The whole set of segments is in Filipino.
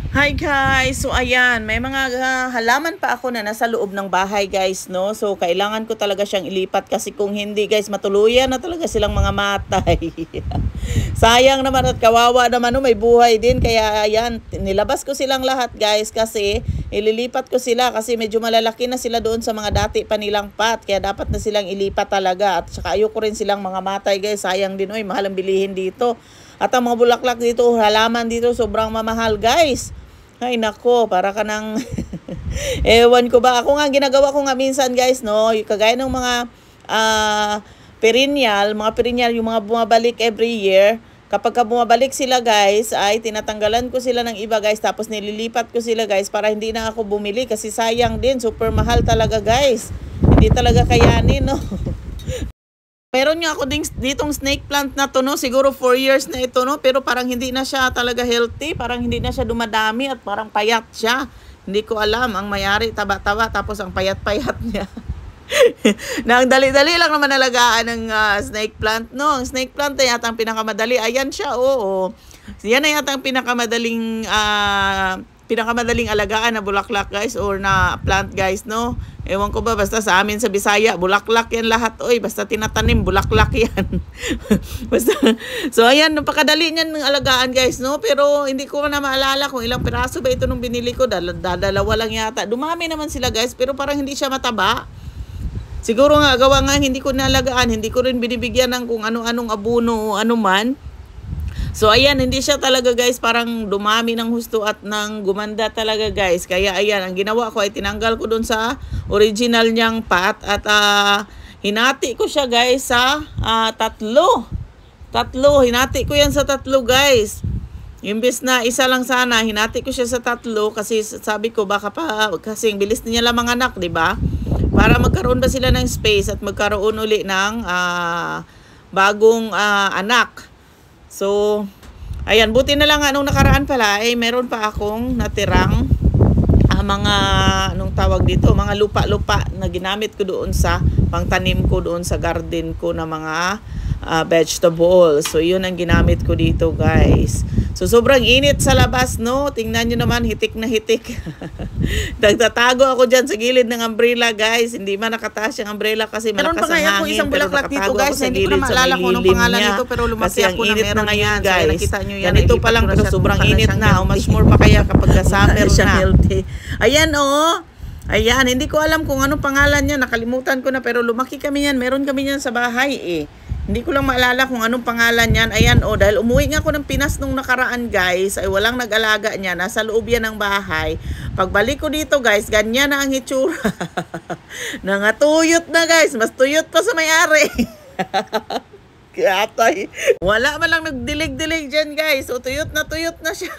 Hi guys! So ayan, may mga halaman pa ako na nasa loob ng bahay guys, no? So kailangan ko talaga siyang ilipat kasi kung hindi guys, matuluyan na talaga silang mga matay. Sayang naman at kawawa naman, no? May buhay din. Kaya ayan, nilabas ko silang lahat guys kasi ililipat ko sila kasi medyo malalaki na sila doon sa mga dati pa nilang pat. Kaya dapat na silang ilipat talaga. At saka ayoko rin silang mga matay guys. Sayang din, oy, mahal ang bilihin dito. At ang mga bulaklak dito, halaman dito, sobrang mamahal guys. Ay nako, para ka ng ewan ko ba. Ako nga, ginagawa ko nga minsan guys, no? Yung kagaya ng mga perennial, yung mga bumabalik every year. Kapag bumabalik sila guys, ay tinatanggalan ko sila ng iba guys. Tapos nililipat ko sila guys para hindi na ako bumili. Kasi sayang din, super mahal talaga guys. Hindi talaga kayanin, no? Meron nga ako ditong snake plant na to, no? Siguro 4 years na ito, no? Pero parang hindi na siya talaga healthy. Parang hindi na siya dumadami at parang payat siya. Hindi ko alam. Ang mayari, taba-taba. Tapos ang payat-payat niya. Na ang dali-dali lang naman alagaan ng snake plant, no? Ang snake plant na yata ang pinakamadali. Ayan siya, oo. Yan na yata ang pinakamadaling alagaan na bulaklak guys or na plant guys, no? Ewan ko ba, basta sa amin sa Bisaya, bulaklak yan lahat, oy, basta tinatanim, bulaklak yan. Basta, so ayan, napakadali niyan ng alagaan guys, no? Pero hindi ko na maalala kung ilang piraso ba ito nung binili ko, dalawa lang yata. Dumami naman sila guys, pero parang hindi siya mataba. Siguro nga, gawa nga, hindi ko nalagaan, hindi ko rin binibigyan ng kung ano-anong abuno o ano man. So ayan, hindi siya talaga guys parang dumami ng husto at nang gumanda talaga guys. Kaya ayan, ang ginawa ko ay tinanggal ko dun sa original niyang pot at hinati ko siya guys sa tatlo. Hinati ko yan sa tatlo guys. Imbes na isa lang sana, hinati ko siya sa tatlo kasi sabi ko baka pa kasi bilis niya lang mga anak, 'di ba? Para magkaroon ba sila ng space at magkaroon uli ng bagong anak. So, ayan, buti na lang nung nakaraan pala, meron pa akong natirang mga, anong tawag dito, mga lupa-lupa na ginamit ko doon sa pangtanim ko doon sa garden ko na mga vegetables. So, yun ang ginamit ko dito, guys. So, sobrang init sa labas, no? Tingnan nyo naman, hitik na hitik. Nagtatago ako dyan sa gilid ng umbrella, guys. Hindi man nakataas yung umbrella kasi malakas ang hangin. Meron pa nga isang bulaklak dito, guys. Hindi ko na maalala kung anong pangalan nito, pero lumaki ako na meron na yan, guys. Ganito pa lang, pero sobrang init na. How much more pa kaya kapag summer na. Ayan, oh. Ayan, hindi ko alam kung anong pangalan niya. Nakalimutan ko na, pero lumaki kami yan. Meron kami yan sa bahay, Hindi ko lang maalala kung anong pangalan yan. Ayan, dahil umuwi nga ako ng Pinas nung nakaraan, guys, ay walang nag-alaga niya. Nasa loob yan ng bahay. Pagbalik ko dito, guys, ganyan na ang hitsura. Nangatuyot na, guys. Mas tuyot pa sa may-ari. Kaya wala man lang nagdilig-dilig dyan, guys. So, tuyot na siya.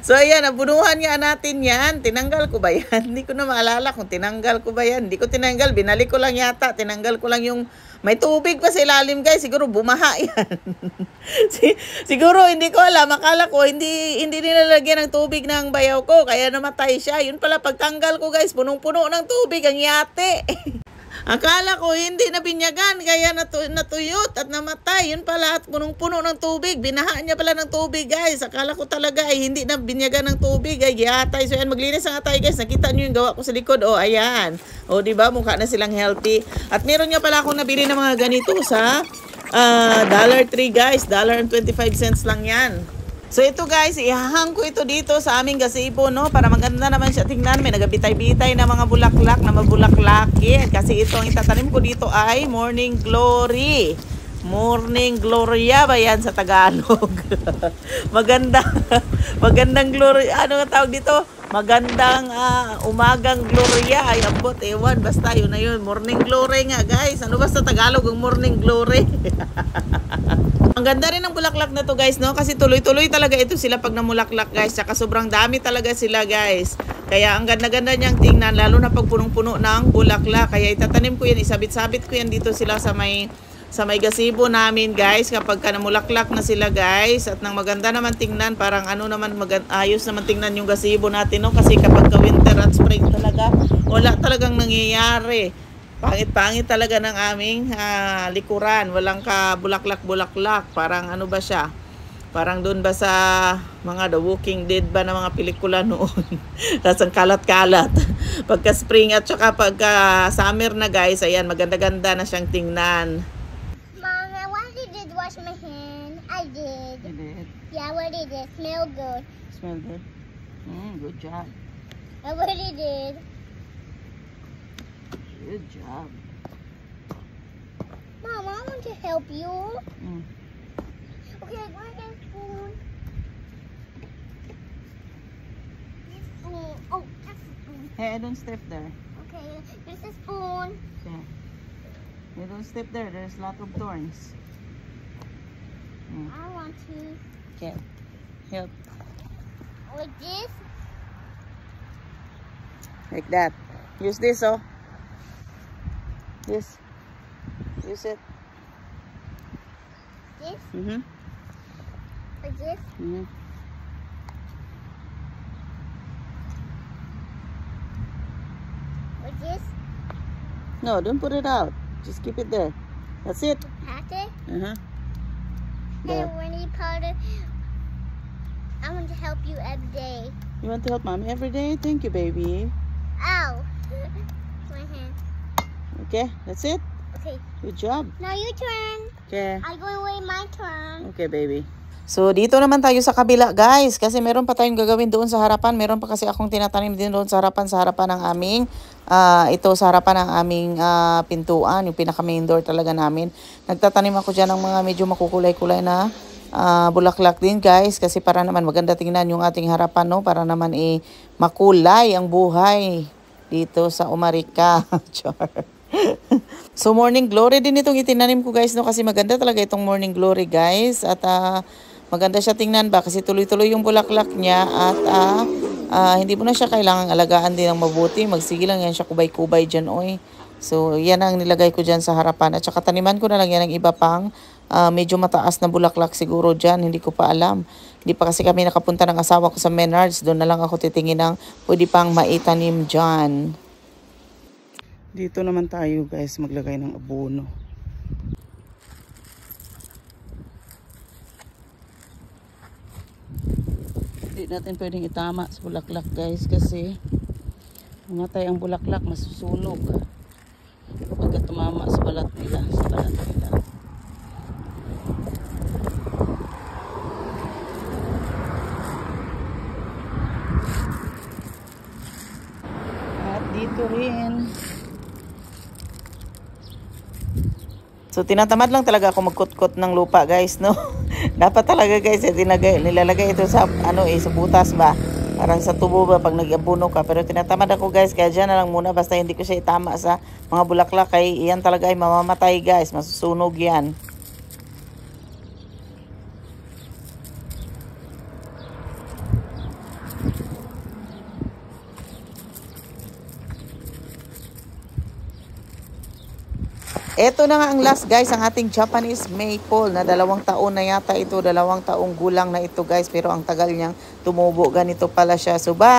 So, ayan, nabunuhan nga natin yan. Tinanggal ko ba yan? Hindi ko na maalala kung tinanggal ko ba yan. Hindi ko tinanggal. Binalik ko lang yata. Tinanggal ko lang yung may tubig pa sa ilalim, guys. Siguro bumaha yan. Siguro, hindi ko alam. Akala ko, hindi nilalagyan ng tubig ng bayaw ko. Kaya namatay siya. Yun pala, pagtanggal ko, guys, punong-puno ng tubig ang yate. Akala ko hindi na binyagan, kaya natuyot at namatay. Yun pala, at punong-puno ng tubig. Binahaan niya pala ng tubig, guys. Akala ko talaga ay hindi na binyagan ng tubig. Ay, yatay. So, yan, maglinis nga tayo, guys. Nakita niyo yung gawa ko sa likod. Ayan. Diba? Mukha na silang healthy. At meron nga pala akong nabili ng mga ganito sa $1 Tree, guys. $1.25 lang yan. So ito guys, ihahang ko ito dito sa aming gazebo, no? Para maganda naman siya tingnan. May nagabitay-bitay na mga bulaklak na mabulaklakin. Kasi ito ang itatanim ko dito ay Morning Glory. Morning Gloria ba yan sa Tagalog? Magandang Gloria. Ano ang tawag dito? Magandang umagang Gloria. Ay abot, ewan. Basta yun na yun. Morning Glory nga guys. Ano ba sa Tagalog ang Morning Glory? Ang ganda rin ng bulaklak na to guys, no? Kasi tuloy-tuloy talaga ito sila pag namulaklak guys. Saka sobrang dami talaga sila guys. Kaya ang ganda-ganda niyang tingnan, lalo na pag punong-puno ng bulaklak. Kaya itatanim ko yan, isabit-sabit ko yan dito sila sa may gazebo namin guys. Kapag namulaklak na sila guys. At nang maganda naman tingnan, parang ano naman, ayos naman tingnan yung gazebo natin, no? Kasi kapag winter at spring talaga, wala talagang nangyayari. Pangit-pangit talaga ng aming likuran. Walang ka bulaklak-bulaklak. Parang ano ba siya? Parang doon ba sa mga The Walking Dead ba na mga pelikula noon. Tapos ang kalat-kalat. Pagka spring at saka pagka summer na guys, ayan, maganda-ganda na siyang tingnan. Mom, I already did wash my hand. I did. You did? Yeah, I already did. Smell good. Smell good? Good job. I already did. Good job. Mom, I want to help you. Mm. Okay, I'm going to get a spoon. This spoon. Oh, that's a spoon. Hey, don't step there. Okay, there's a spoon. Okay. You don't step there. There's a lot of thorns. I want to. Okay. Help. Like this. Like that. Use this, oh. This. Use it. This. Mm-hmm. Like this. Mm-hmm. Like this. No, don't put it out. Just keep it there. That's it. Pat it. Uh-huh. Hey, There. when you powder, I want to help you every day. You want to help mommy every day? Thank you, baby. Ow! My hand. Okay, that's it. Okay, Good job. now your turn. Okay. I'm going away my turn. Okay, baby. So, dito naman tayo sa kabila, guys. Kasi meron pa tayong gagawin doon sa harapan. Meron pa kasi akong tinatanim din doon sa harapan ng aming, sa harapan ng aming pintuan. Yung pinaka-main door talaga namin. Nagtatanim ako dyan ng mga medyo makukulay-kulay na bulaklak din, guys. Kasi para naman maganda tingnan yung ating harapan, no? Para naman makulay ang buhay dito sa Umarika. Char. So, morning glory din itong itinanim ko, guys, no? Kasi maganda talaga itong morning glory, guys. At maganda siya tingnan ba kasi tuloy-tuloy yung bulaklak niya at hindi mo na siya kailangang alagaan din ng mabuti. Magsige lang yan siya kubay-kubay dyan, oy. So, yan ang nilagay ko dyan sa harapan. At saka taniman ko na lang yan ng iba pang medyo mataas na bulaklak siguro dyan. Hindi ko pa alam. Hindi pa kasi kami nakapunta ng asawa ko sa Menards. Doon na lang ako titingin ng pwede pang maitanim dyan. Dito naman tayo, guys, maglagay ng abono. Hindi natin pwedeng itama sa bulaklak, guys, kasi mamatay ang bulaklak, masusunog pagka tumama sa balat nila, At dito rin. So, tinatamad lang talaga ako magkutkot ng lupa, guys, no? Dapat talaga, guys, nilalagay ito sa, sa butas ba? Parang sa tubo ba pag nag-abuno ka. Pero tinatamad ako, guys, kaya dyan na lang muna. Basta hindi ko siya itama sa mga bulaklak. Kaya iyan talaga ay mamamatay, guys. Masusunog yan. Ito na nga ang last, guys, ang ating Japanese maple na 2 taon na yata ito, 2 taong gulang na ito, guys, pero ang tagal niyang tumubo, ganito pala siya. So, bye!